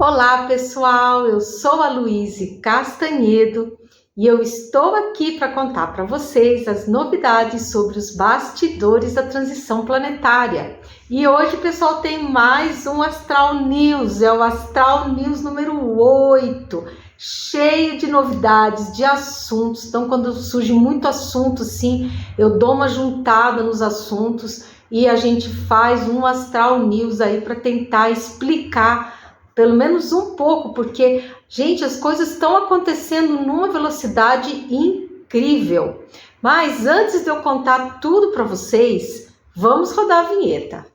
Olá pessoal, eu sou a Luíse Castanhedo e eu estou aqui para contar para vocês as novidades sobre os bastidores da transição planetária. E hoje, pessoal, tem mais um Astral News, é o Astral News número 8, cheio de novidades, de assuntos. Então, quando surge muito assunto, sim, eu dou uma juntada nos assuntos e a gente faz um Astral News aí para tentar explicar pelo menos um pouco, porque, gente, as coisas estão acontecendo numa velocidade incrível. Mas antes de eu contar tudo para vocês, vamos rodar a vinheta.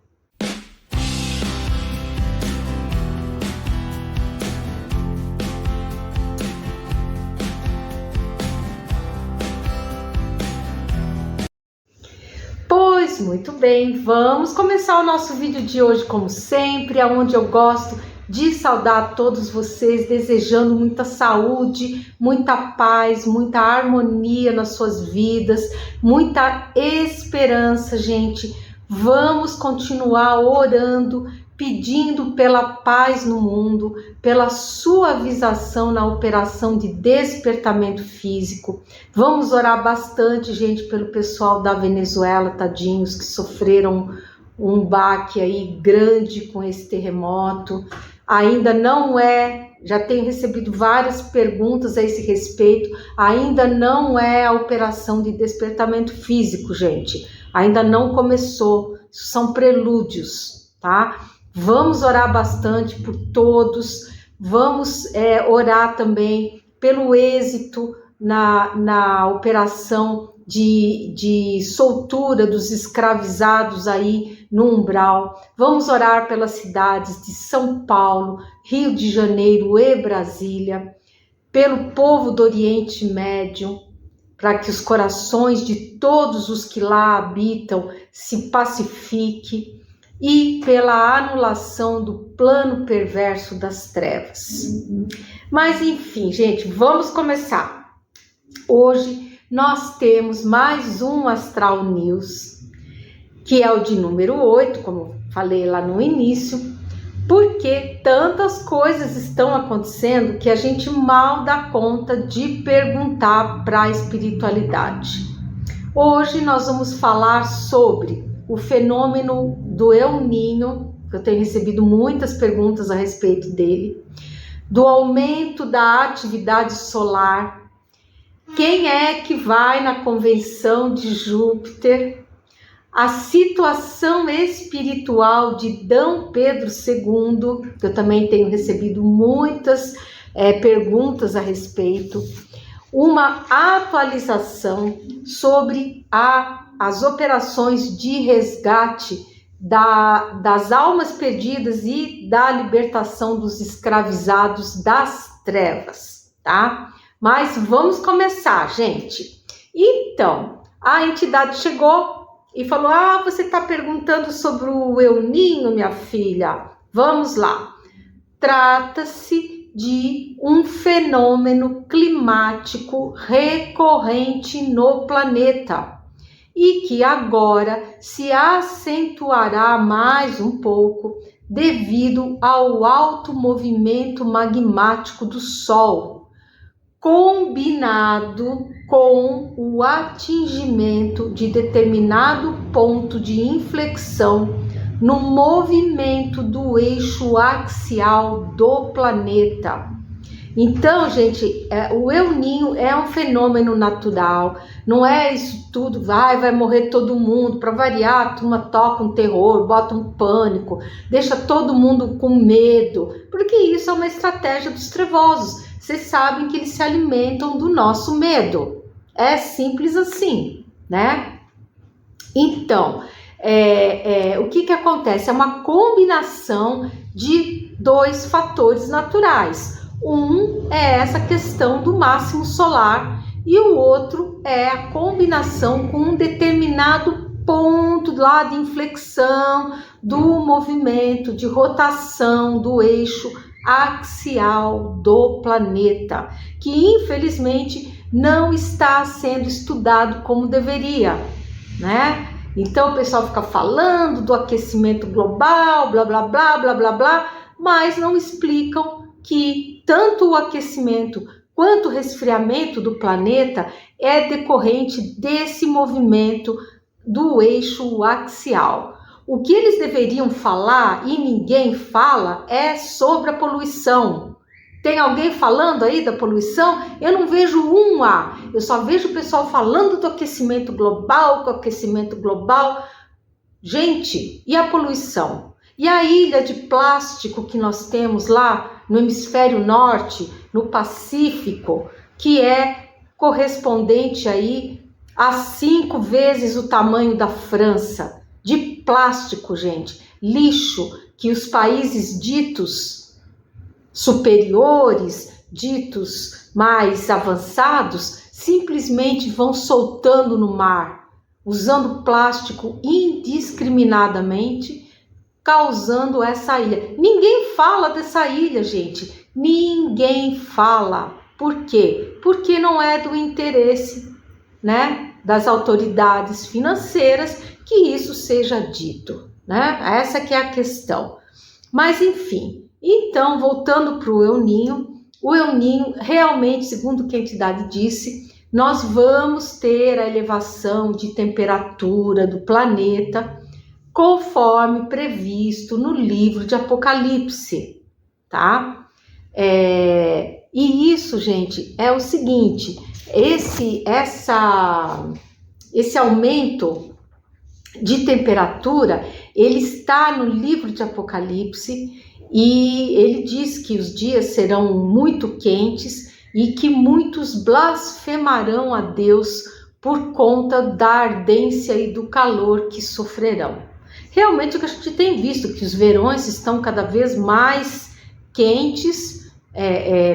Pois muito bem, vamos começar o nosso vídeo de hoje como sempre, onde eu gosto de saudar todos vocês, desejando muita saúde, muita paz, muita harmonia nas suas vidas, muita esperança, gente. Vamos continuar orando, pedindo pela paz no mundo, pela suavização na operação de despertamento físico. Vamos orar bastante, gente, pelo pessoal da Venezuela, tadinhos, que sofreram um baque aí grande com esse terremoto. Ainda não já tenho recebido várias perguntas a esse respeito, ainda não é a operação de despertamento físico, gente. Ainda não começou, isso são prelúdios, tá? Vamos orar bastante por todos, vamos orar também pelo êxito na operação de soltura dos escravizados aí no umbral. Vamos orar pelas cidades de São Paulo, Rio de Janeiro e Brasília, pelo povo do Oriente Médio, para que os corações de todos os que lá habitam se pacifiquem, e pela anulação do plano perverso das trevas. Mas enfim, gente, vamos começar. Hoje nós temos mais um Astral News, que é o de número 8, como falei lá no início, porque tantas coisas estão acontecendo que a gente mal dá conta de perguntar para a espiritualidade. Hoje nós vamos falar sobre o fenômeno do El Niño, que eu tenho recebido muitas perguntas a respeito dele, do aumento da atividade solar, quem é que vai na convenção de Júpiter, a situação espiritual de D. Pedro II, que eu também tenho recebido muitas perguntas a respeito, uma atualização sobre as operações de resgate das almas perdidas e da libertação dos escravizados das trevas, tá? Mas vamos começar, gente. Então, a entidade chegou e falou: você está perguntando sobre o El Niño, minha filha? Vamos lá. Trata-se de um fenômeno climático recorrente no planeta e que agora se acentuará mais um pouco devido ao alto movimento magmático do Sol, combinado com o atingimento de determinado ponto de inflexão no movimento do eixo axial do planeta. Então, gente, o El Niño é um fenômeno natural, não é isso tudo, vai morrer todo mundo, para variar, a turma toca um terror, bota um pânico, deixa todo mundo com medo, porque isso é uma estratégia dos trevosos. Vocês sabem que eles se alimentam do nosso medo. É simples assim, né? Então, o que acontece? É uma combinação de dois fatores naturais. Um é essa questão do máximo solar e o outro é a combinação com um determinado ponto lá de inflexão do movimento, de rotação do eixo axial do planeta, que infelizmente não está sendo estudado como deveria, né? Então o pessoal fica falando do aquecimento global, blá blá blá blá blá blá, mas não explicam que tanto o aquecimento quanto o resfriamento do planeta é decorrente desse movimento do eixo axial. O que eles deveriam falar e ninguém fala é sobre a poluição. Tem alguém falando aí da poluição? Eu não vejo eu só vejo o pessoal falando do aquecimento global. Gente, e a poluição? E a ilha de plástico que nós temos lá no hemisfério norte, no Pacífico, que é correspondente aí a 5 vezes o tamanho da França, de plástico, gente, lixo que os países ditos superiores, ditos mais avançados, simplesmente vão soltando no mar, usando plástico indiscriminadamente, causando essa ilha. Ninguém fala dessa ilha, gente. Ninguém fala. Por quê? Porque não é do interesse, né, das autoridades financeiras que isso seja dito, né? Essa que é a questão. Mas, enfim, então, voltando para o El Niño realmente, segundo o que a entidade disse, nós vamos ter a elevação de temperatura do planeta conforme previsto no livro de Apocalipse, tá? E isso, gente, é o seguinte, esse aumento de temperatura, ele está no livro de Apocalipse e ele diz que os dias serão muito quentes e que muitos blasfemarão a Deus por conta da ardência e do calor que sofrerão. Realmente o que a gente tem visto, que os verões estão cada vez mais quentes,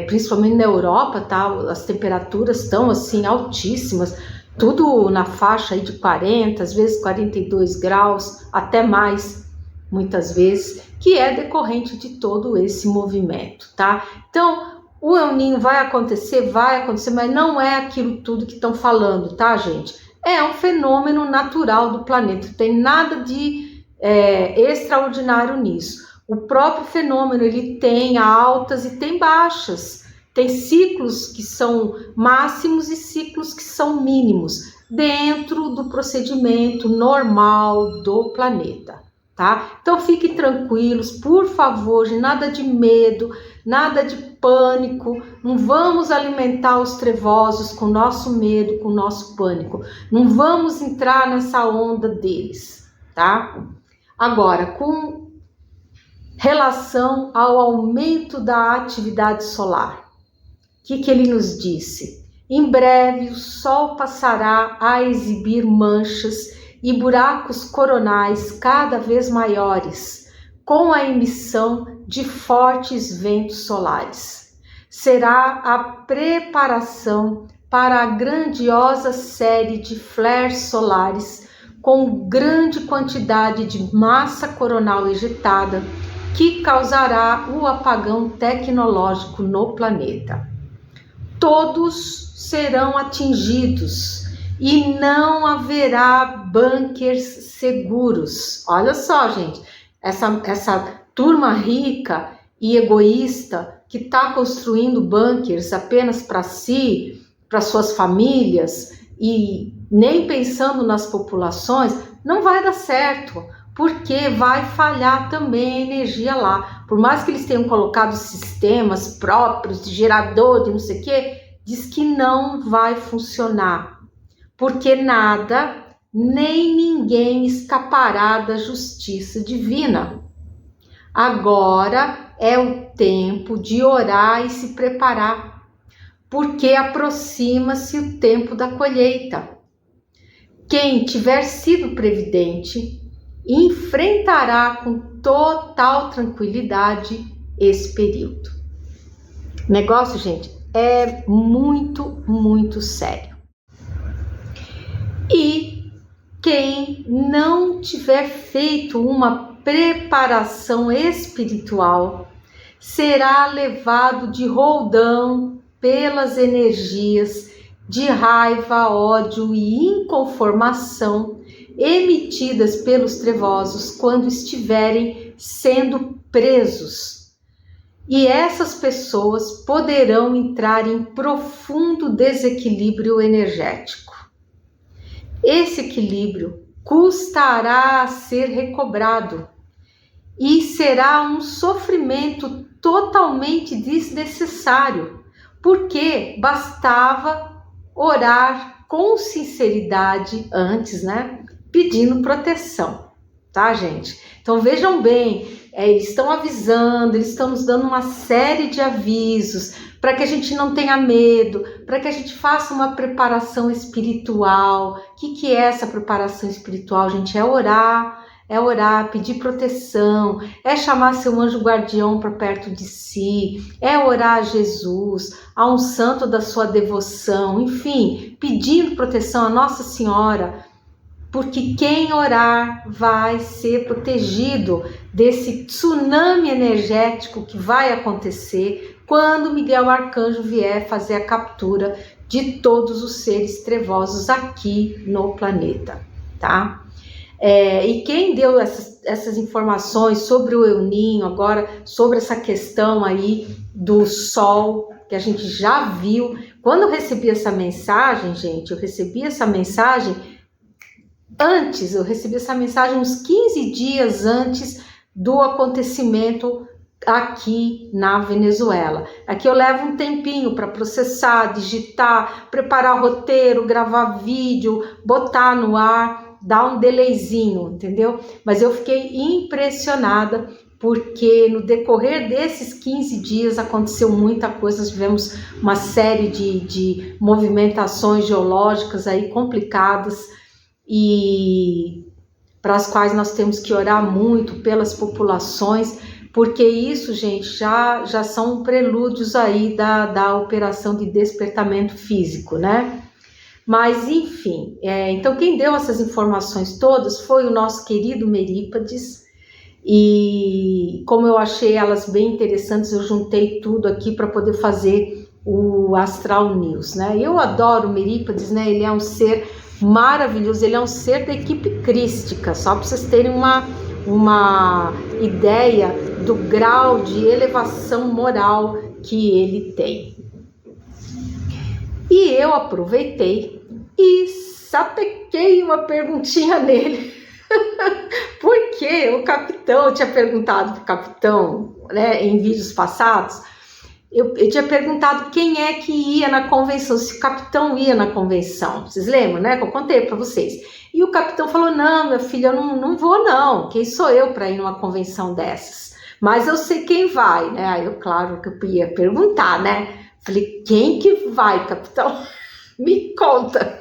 principalmente na Europa, tá? As temperaturas estão assim altíssimas, tudo na faixa aí de 40, às vezes 42 graus, até mais, muitas vezes, que é decorrente de todo esse movimento, tá? Então, o El Niño vai acontecer, mas não é aquilo tudo que estão falando, tá, gente? É um fenômeno natural do planeta, não tem nada de extraordinário nisso. O próprio fenômeno, ele tem altas e tem baixas, tem ciclos que são máximos e ciclos que são mínimos, dentro do procedimento normal do planeta, tá? Então fiquem tranquilos, por favor, nada de medo, nada de pânico, não vamos alimentar os trevosos com nosso medo, com nosso pânico, não vamos entrar nessa onda deles, tá? Agora, com relação ao aumento da atividade solar, o que ele nos disse? Em breve o Sol passará a exibir manchas e buracos coronais cada vez maiores, com a emissão de fortes ventos solares. Será a preparação para a grandiosa série de flares solares com grande quantidade de massa coronal ejetada que causará o apagão tecnológico no planeta. Todos serão atingidos e não haverá bunkers seguros. Olha só, gente, essa turma rica e egoísta que está construindo bunkers apenas para si, para suas famílias e nem pensando nas populações, não vai dar certo, porque vai falhar também a energia lá. Por mais que eles tenham colocado sistemas próprios de gerador, de não sei o quê, diz que não vai funcionar, porque nada, nem ninguém escapará da justiça divina. Agora é o tempo de orar e se preparar, porque aproxima-se o tempo da colheita. Quem tiver sido previdente enfrentará com total tranquilidade esse período. O negócio, gente, é muito, muito sério. E quem não tiver feito uma preparação espiritual será levado de roldão pelas energias de raiva, ódio e inconformação emitidas pelos trevosos quando estiverem sendo presos E essas pessoas poderão entrar em profundo desequilíbrio energético. Esse equilíbrio custará a ser recobrado e será um sofrimento totalmente desnecessário, porque bastava orar com sinceridade antes, né? Pedindo proteção, tá, gente? Então vejam bem, eles estão avisando, eles estão nos dando uma série de avisos para que a gente não tenha medo, para que a gente faça uma preparação espiritual. O que é essa preparação espiritual, gente? É orar, pedir proteção, é chamar seu anjo guardião para perto de si, é orar a Jesus, a um santo da sua devoção, enfim, pedindo proteção a Nossa Senhora, porque quem orar vai ser protegido desse tsunami energético que vai acontecer quando Miguel Arcanjo vier fazer a captura de todos os seres trevosos aqui no planeta, tá? E quem deu essas informações sobre o El Ninho, agora sobre essa questão aí do Sol, que a gente já viu. Quando eu recebi essa mensagem, gente, eu recebi essa mensagem uns 15 dias antes do acontecimento aqui na Venezuela. Aqui eu levo um tempinho para processar, digitar, preparar roteiro, gravar vídeo, botar no ar, dar um delayzinho, entendeu? Mas eu fiquei impressionada porque no decorrer desses 15 dias aconteceu muita coisa, tivemos uma série de movimentações geológicas aí complicadas e para as quais nós temos que orar muito pelas populações, porque isso, gente, já são prelúdios aí da operação de despertamento físico, né? Mas, enfim, então quem deu essas informações todas foi o nosso querido Merípades, e como eu achei elas bem interessantes, eu juntei tudo aqui para poder fazer o Astral News, né? Eu adoro o Merípades, né? Ele é um ser maravilhoso, ele é um ser da equipe crística, só para vocês terem uma ideia do grau de elevação moral que ele tem. E eu aproveitei e sapequei uma perguntinha nele, porque o capitão, eu tinha perguntado para o capitão, né, em vídeos passados, eu tinha perguntado quem é que ia na convenção, se o capitão ia na convenção, vocês lembram, né, que eu contei para vocês, e o capitão falou, não, minha filha, eu não vou não, quem sou eu para ir numa convenção dessas, mas eu sei quem vai, né, aí eu, claro que eu ia perguntar, né, falei, quem que vai, capitão? Me conta.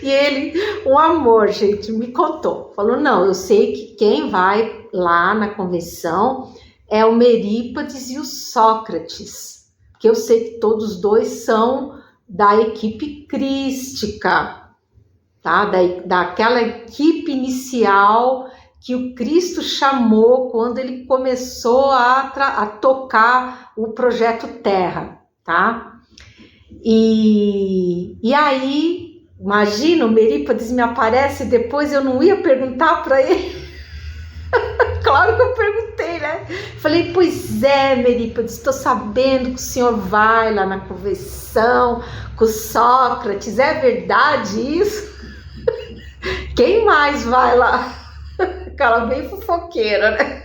E ele, um amor, gente, me contou. Falou, não, eu sei que quem vai lá na convenção é o Merípades e o Sócrates. Que eu sei que todos os dois são da equipe crística, tá? Daquela equipe inicial que o Cristo chamou quando ele começou a tocar o projeto Terra, tá? E aí, imagina, o Merípades me aparece e depois eu não ia perguntar para ele. Claro que eu perguntei, né? Falei, pois é, Merípades, estou sabendo que o senhor vai lá na convenção com Sócrates, é verdade isso? Quem mais vai lá? Aquela bem fofoqueira, né?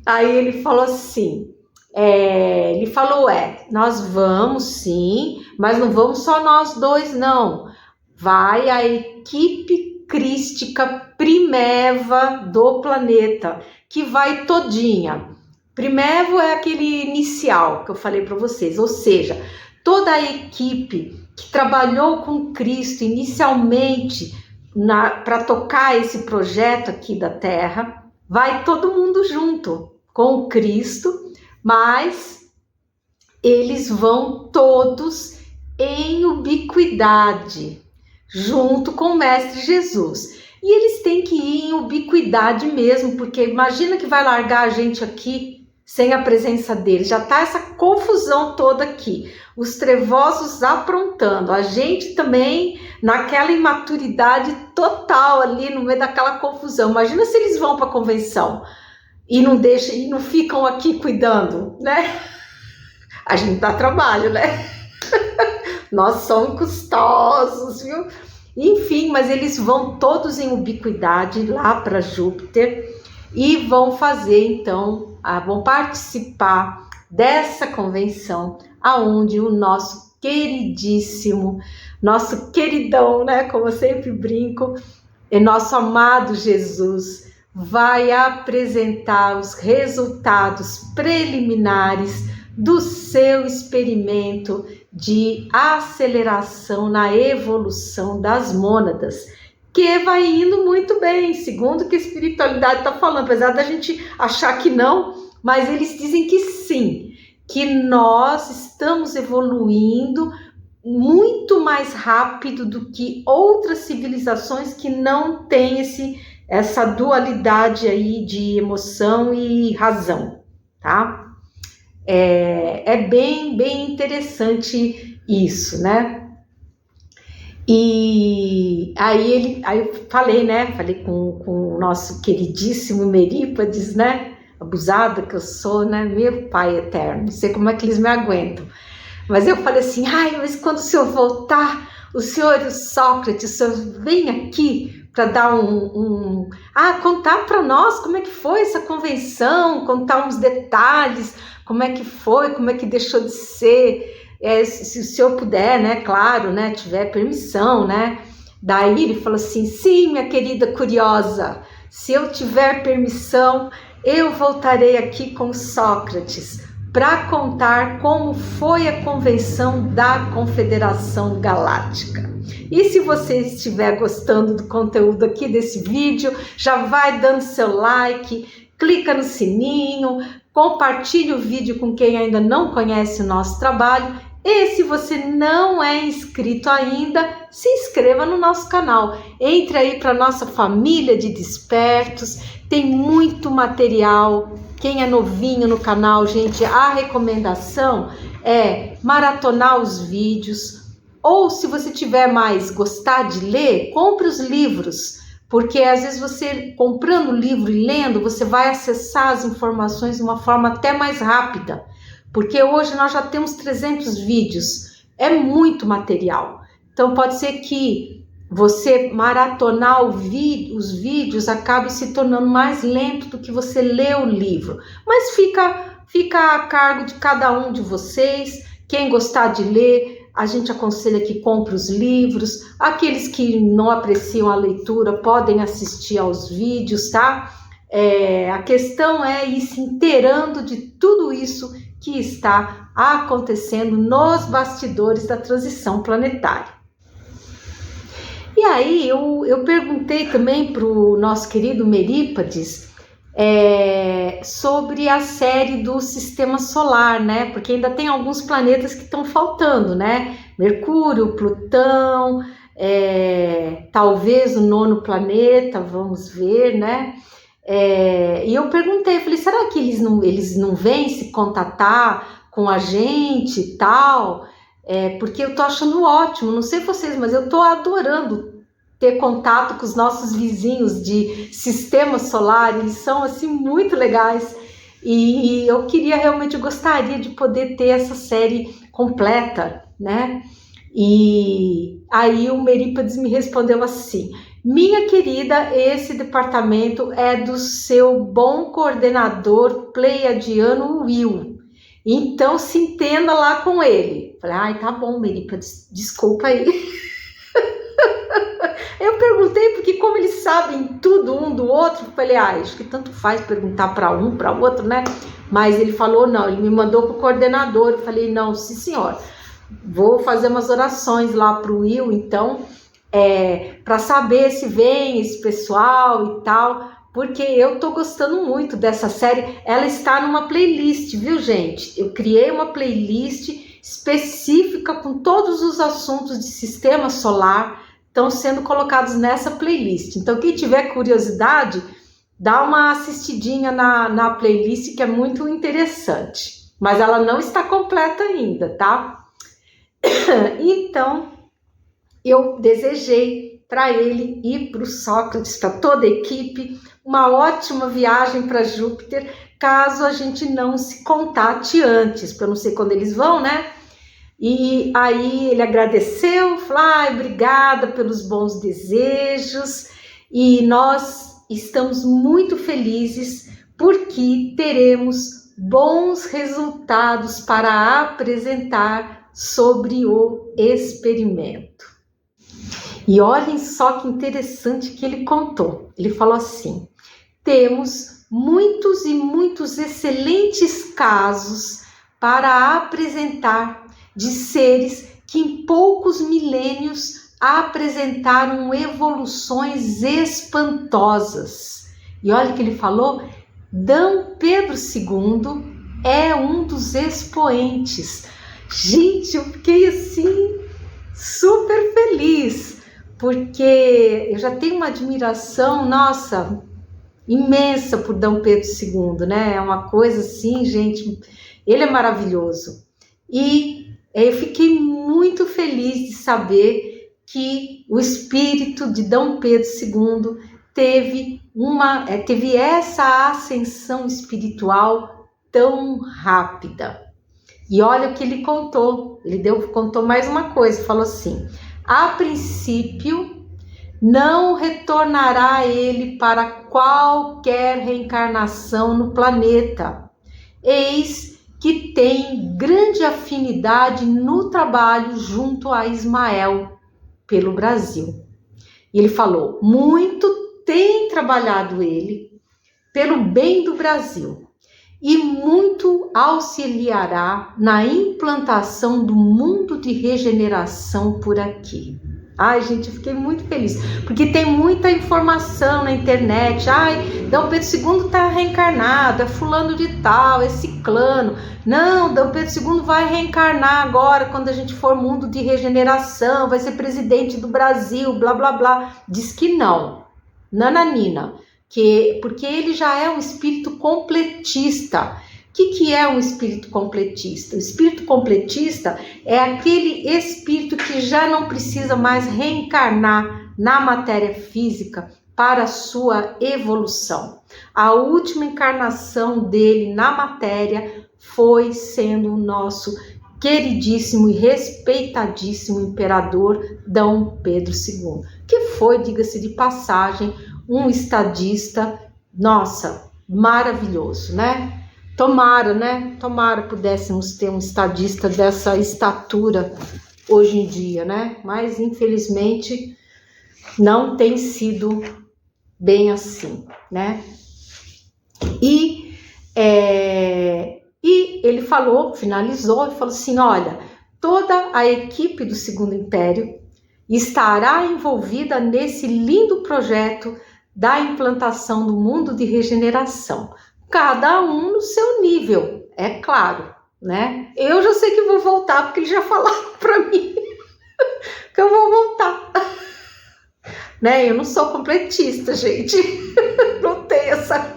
Aí ele falou assim, nós vamos sim, mas não vamos só nós dois não, vai a equipe crística primeva do planeta, que vai todinha. Primevo é aquele inicial que eu falei para vocês, ou seja, toda a equipe que trabalhou com Cristo inicialmente para tocar esse projeto aqui da Terra, vai todo mundo junto com o Cristo, mas eles vão todos em ubiquidade, junto com o Mestre Jesus. E eles têm que ir em ubiquidade mesmo, porque imagina que vai largar a gente aqui sem a presença deles. Já tá essa confusão toda aqui. Os trevosos aprontando, a gente também naquela imaturidade total ali no meio daquela confusão. Imagina se eles vão para a convenção. e não deixam, e não ficam aqui cuidando, né? A gente dá trabalho, né? Nós somos custosos, viu? Enfim, mas eles vão todos em ubiquidade lá para Júpiter e vão fazer, então, vão participar dessa convenção, aonde o nosso queridíssimo, nosso queridão, né, como eu sempre brinco, e nosso amado Jesus vai apresentar os resultados preliminares do seu experimento de aceleração na evolução das mônadas, que vai indo muito bem, segundo o que a espiritualidade está falando, apesar da gente achar que não, mas eles dizem que sim, que nós estamos evoluindo muito mais rápido do que outras civilizações que não têm essa dualidade aí de emoção e razão, tá? É bem interessante isso, né? E aí eu falei, né? Falei com o nosso queridíssimo Merípades, né? Abusada que eu sou, né? Meu pai eterno, não sei como é que eles me aguentam. Mas eu falei assim, mas quando o senhor voltar, o senhor e o Sócrates, o senhor vem aqui para dar contar para nós como é que foi essa convenção, contar uns detalhes, como é que foi, como é que deixou de ser, se o senhor puder, né, claro, né, tiver permissão, né. Daí ele falou assim, sim, minha querida curiosa, se eu tiver permissão, eu voltarei aqui com Sócrates para contar como foi a convenção da Confederação Galáctica. E se você estiver gostando do conteúdo aqui desse vídeo, já vai dando seu like, clica no sininho, compartilhe o vídeo com quem ainda não conhece o nosso trabalho. E se você não é inscrito ainda, se inscreva no nosso canal. Entre aí para a nossa família de despertos, tem muito material. Quem é novinho no canal, gente, a recomendação é maratonar os vídeos. Ou se você tiver mais gostar de ler, compre os livros. Porque às vezes você, comprando o livro e lendo, você vai acessar as informações de uma forma até mais rápida. Porque hoje nós já temos 300 vídeos, é muito material. Então pode ser que você maratonar os vídeos acabe se tornando mais lento do que você ler o livro. Mas fica a cargo de cada um de vocês. Quem gostar de ler, a gente aconselha que compre os livros. Aqueles que não apreciam a leitura podem assistir aos vídeos, tá? A questão é ir se inteirando de tudo isso que está acontecendo nos bastidores da transição planetária. E aí eu perguntei também para o nosso querido Merípades sobre a série do Sistema Solar, né? Porque ainda tem alguns planetas que estão faltando, né? Mercúrio, Plutão, talvez o 9º planeta, vamos ver, né? E eu perguntei, falei, será que eles não vêm se contatar com a gente e tal? Porque eu tô achando ótimo, não sei vocês, mas eu tô adorando ter contato com os nossos vizinhos de sistema solar, eles são assim muito legais e eu gostaria de poder ter essa série completa, né? E aí o Merípades me respondeu assim, minha querida, esse departamento é do seu bom coordenador pleiadiano Will, então se entenda lá com ele. Falei, tá bom, Merípades, desculpa aí. Eu perguntei porque como eles sabem tudo um do outro, falei, acho que tanto faz perguntar para um, para o outro, né? Mas ele falou, não, ele me mandou para o coordenador. Eu falei, não, sim senhor, vou fazer umas orações lá para o Will, então, para saber se vem esse pessoal e tal, porque eu tô gostando muito dessa série. Ela está numa playlist, viu, gente? Eu criei uma playlist específica com todos os assuntos de sistema solar, estão sendo colocados nessa playlist. Então, quem tiver curiosidade, dá uma assistidinha na playlist, que é muito interessante. Mas ela não está completa ainda, tá? Então, eu desejei para ele e para o Sócrates, para toda a equipe, uma ótima viagem para Júpiter, caso a gente não se contate antes, porque eu não sei quando eles vão, né? E aí ele agradeceu, falou, obrigada pelos bons desejos, e nós estamos muito felizes porque teremos bons resultados para apresentar sobre o experimento. E olhem só que interessante que ele contou. Ele falou assim: temos muitos e muitos excelentes casos para apresentar de seres que em poucos milênios apresentaram evoluções espantosas. E olha que ele falou, D. Pedro II é um dos expoentes. Gente, eu fiquei assim super feliz, porque eu já tenho uma admiração, nossa, imensa por D. Pedro II, né? É uma coisa assim, gente, ele é maravilhoso. E eu fiquei muito feliz de saber que o espírito de D. Pedro II teve essa ascensão espiritual tão rápida. E olha o que ele contou. Contou mais uma coisa, falou assim: a princípio não retornará ele para qualquer reencarnação no planeta. Eis que tem grande afinidade no trabalho junto a Ismael pelo Brasil. E ele falou, muito tem trabalhado ele pelo bem do Brasil e muito auxiliará na implantação do mundo de regeneração por aqui. Ai, gente, eu fiquei muito feliz, porque tem muita informação na internet. D. Pedro II está reencarnado, é fulano de tal, é ciclano. Não, D. Pedro II vai reencarnar agora, quando a gente for mundo de regeneração, vai ser presidente do Brasil, blá, blá, blá. Diz que não, nananina, porque ele já é um espírito completista. O que é um espírito completista? O espírito completista é aquele espírito que já não precisa mais reencarnar na matéria física para a sua evolução. A última encarnação dele na matéria foi sendo o nosso queridíssimo e respeitadíssimo imperador D. Pedro II, que foi, diga-se de passagem, um estadista, nossa, maravilhoso, né? Tomara pudéssemos ter um estadista dessa estatura hoje em dia, né? Mas, infelizmente, não tem sido bem assim, né? E ele finalizou e falou assim, olha, toda a equipe do Segundo Império estará envolvida nesse lindo projeto da implantação do mundo de regeneração. Cada um no seu nível, é claro, né? Eu já sei que vou voltar, porque eles já falaram para mim que eu vou voltar, né? Eu não sou completista, gente, não tenho essa...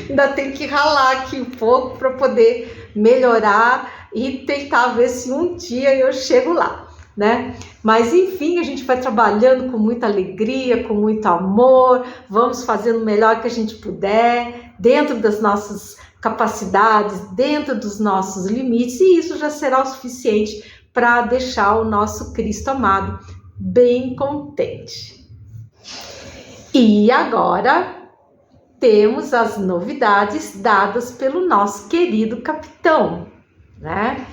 Ainda tenho que ralar aqui um pouco para poder melhorar e tentar ver se um dia eu chego lá, né? Mas enfim, a gente vai trabalhando com muita alegria, com muito amor, vamos fazendo o melhor que a gente puder, dentro das nossas capacidades, dentro dos nossos limites, e isso já será o suficiente para deixar o nosso Cristo amado bem contente. E agora temos as novidades dadas pelo nosso querido capitão, né?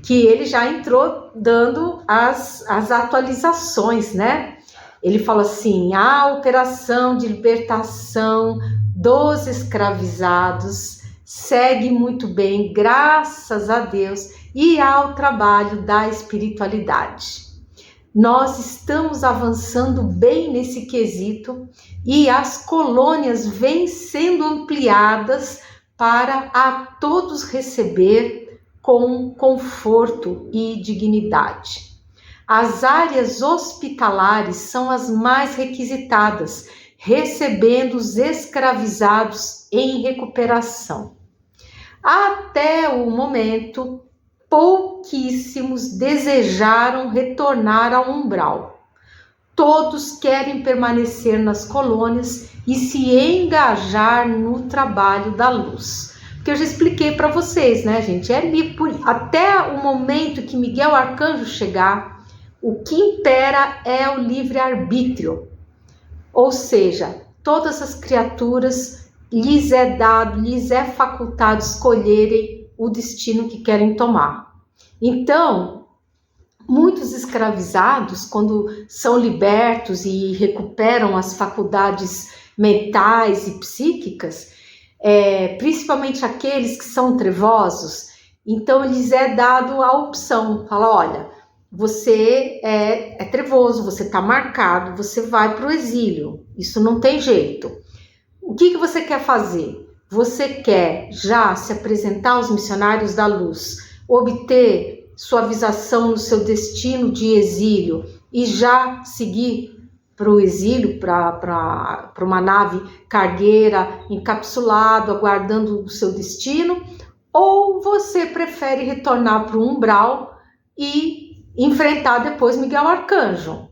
Que ele já entrou dando as atualizações, né? Ele fala assim, a operação de libertação dos escravizados segue muito bem, graças a Deus, e ao trabalho da espiritualidade. Nós estamos avançando bem nesse quesito e as colônias vêm sendo ampliadas para a todos receber com conforto e dignidade. As áreas hospitalares são as mais requisitadas, recebendo os escravizados em recuperação. Até o momento, pouquíssimos desejaram retornar ao umbral. todos querem permanecer nas colônias e se engajar no trabalho da luz. Porque eu já expliquei para vocês, né, gente? Até o momento que Miguel Arcanjo chegar, o que impera é o livre-arbítrio. Ou seja, todas as criaturas lhes é facultado escolherem o destino que querem tomar. Então, muitos escravizados, quando são libertos e recuperam as faculdades mentais e psíquicas, principalmente aqueles que são trevosos, então lhes é dado a opção, fala, olha, você é trevoso, você está marcado, você vai para o exílio, isso não tem jeito. O que você quer fazer? Você quer já se apresentar aos missionários da luz, obter suavização no seu destino de exílio e já seguir para o exílio, para uma nave cargueira, encapsulado, aguardando o seu destino, ou você prefere retornar para o umbral e enfrentar depois Miguel Arcanjo?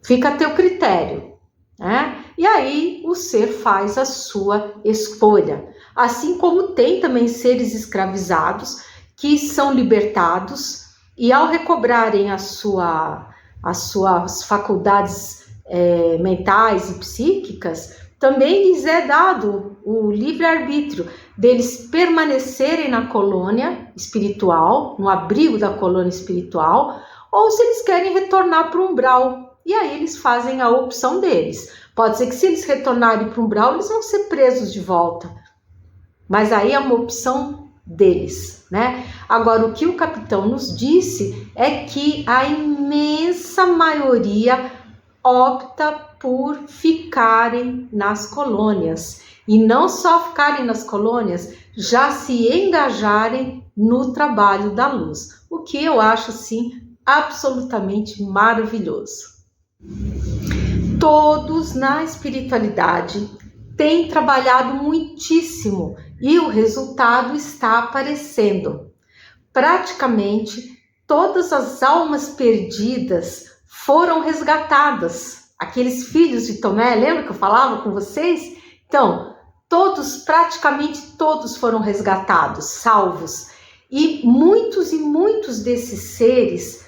Fica a teu critério, né? E aí o ser faz a sua escolha. Assim como tem também seres escravizados que são libertados e ao recobrarem as suas faculdades mentais e psíquicas, também lhes é dado o livre-arbítrio deles permanecerem na colônia espiritual, no abrigo da colônia espiritual, ou se eles querem retornar para o umbral. E aí eles fazem a opção deles. Pode ser que se eles retornarem para o umbral, eles vão ser presos de volta. Mas aí é uma opção deles, né? Agora, o que o capitão nos disse é que a imensa maioria opta por ficarem nas colônias. E não só ficarem nas colônias, já se engajarem no trabalho da luz. O que eu acho, sim, absolutamente maravilhoso. Todos na espiritualidade têm trabalhado muitíssimo e o resultado está aparecendo. Praticamente todas as almas perdidas foram resgatadas. Aqueles filhos de Tomé, lembra que eu falava com vocês? Então, praticamente todos foram resgatados, salvos. E muitos desses seres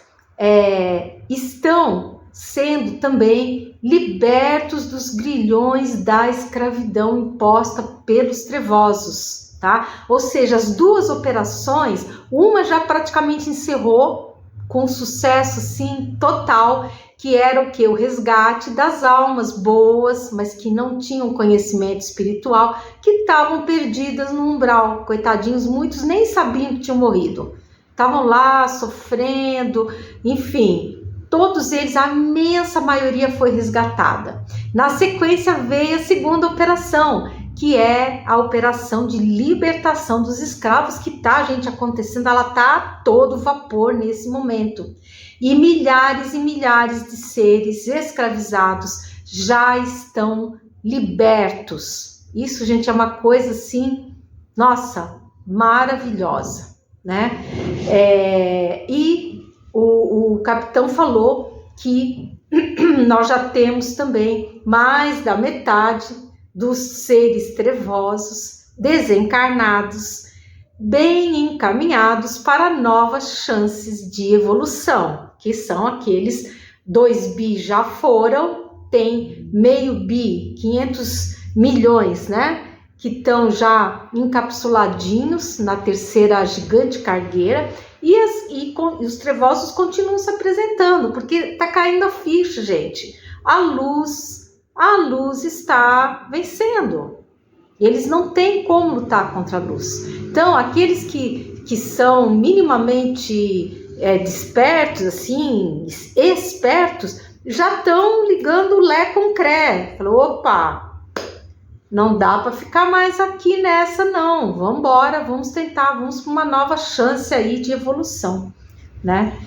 estão sendo também libertos dos grilhões da escravidão imposta pelos trevosos, tá? Ou seja, as duas operações, uma já praticamente encerrou com sucesso, sim, total, que era o que? O resgate das almas boas, mas que não tinham conhecimento espiritual, que estavam perdidas no umbral. Coitadinhos, muitos nem sabiam que tinham morrido. Estavam lá sofrendo, enfim. Todos eles, a imensa maioria foi resgatada. Na sequência veio a segunda operação, que é a operação de libertação dos escravos, que está, gente, acontecendo, ela está a todo vapor nesse momento. E milhares de seres escravizados já estão libertos. Isso, gente, é uma coisa assim, nossa, maravilhosa, né? E o capitão falou que nós já temos também mais da metade dos seres trevosos desencarnados, bem encaminhados para novas chances de evolução, que são aqueles 2 bi já foram, tem meio bi, 500 milhões, né? Que estão já encapsuladinhos na terceira gigante cargueira, e os trevosos continuam se apresentando, porque está caindo a ficha, gente. A luz está vencendo. Eles não têm como lutar contra a luz. Então, aqueles que são minimamente despertos, assim, espertos, já estão ligando o Lé com Cré. Falou, opa, não dá para ficar mais aqui nessa, não. Vamos embora, vamos tentar, vamos para uma nova chance aí de evolução, né?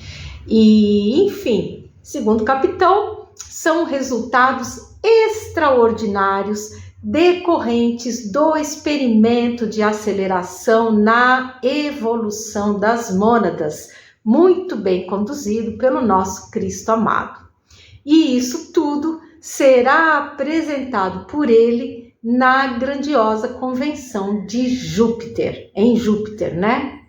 E, enfim, segundo o capitão, são resultados extraordinários decorrentes do experimento de aceleração na evolução das mônadas, muito bem conduzido pelo nosso Cristo amado. E isso tudo será apresentado por ele na grandiosa convenção de Júpiter, em Júpiter, né?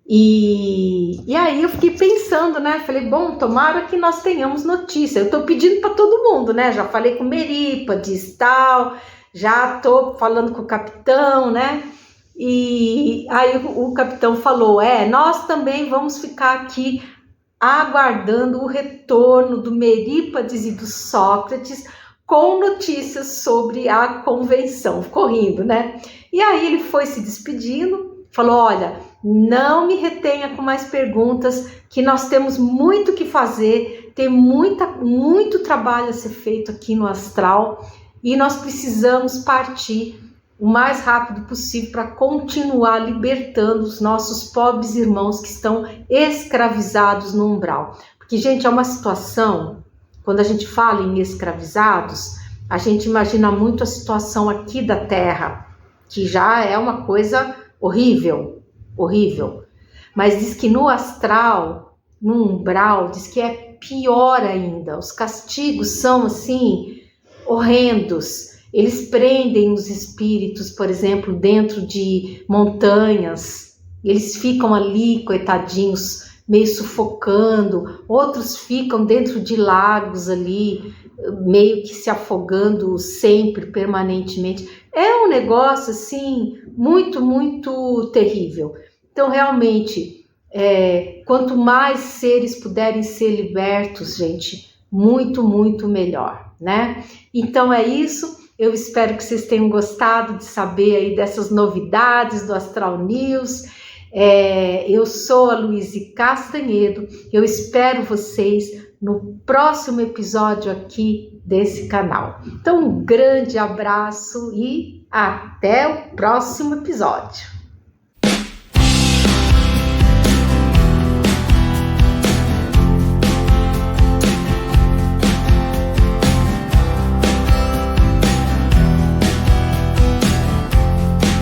E aí eu fiquei pensando, né? Falei, bom, tomara que nós tenhamos notícia. Eu tô pedindo para todo mundo, né? Já falei com Merípades, tal, já tô falando com o capitão, né? E aí o capitão falou, nós também vamos ficar aqui aguardando o retorno do Merípades e do Sócrates com notícias sobre a convenção. Ficou rindo, né? E aí ele foi se despedindo, falou, olha, não me retenha com mais perguntas, que nós temos muito o que fazer, tem muito trabalho a ser feito aqui no astral e nós precisamos partir o mais rápido possível para continuar libertando os nossos pobres irmãos que estão escravizados no umbral. Porque, gente, é uma situação, quando a gente fala em escravizados, a gente imagina muito a situação aqui da Terra, que já é uma coisa horrível. Mas diz que no astral, no umbral, diz que é pior ainda. Os castigos são, assim, horrendos. Eles prendem os espíritos, por exemplo, dentro de montanhas. Eles ficam ali, coitadinhos, meio sufocando. Outros ficam dentro de lagos ali, meio que se afogando sempre, permanentemente. É um negócio, assim, muito terrível. Então, realmente, quanto mais seres puderem ser libertos, gente, muito melhor, né? Então, é isso. Eu espero que vocês tenham gostado de saber aí dessas novidades do Astral News. Eu sou a Luíse Castanhedo. Eu espero vocês no próximo episódio aqui desse canal. Então, um grande abraço e até o próximo episódio.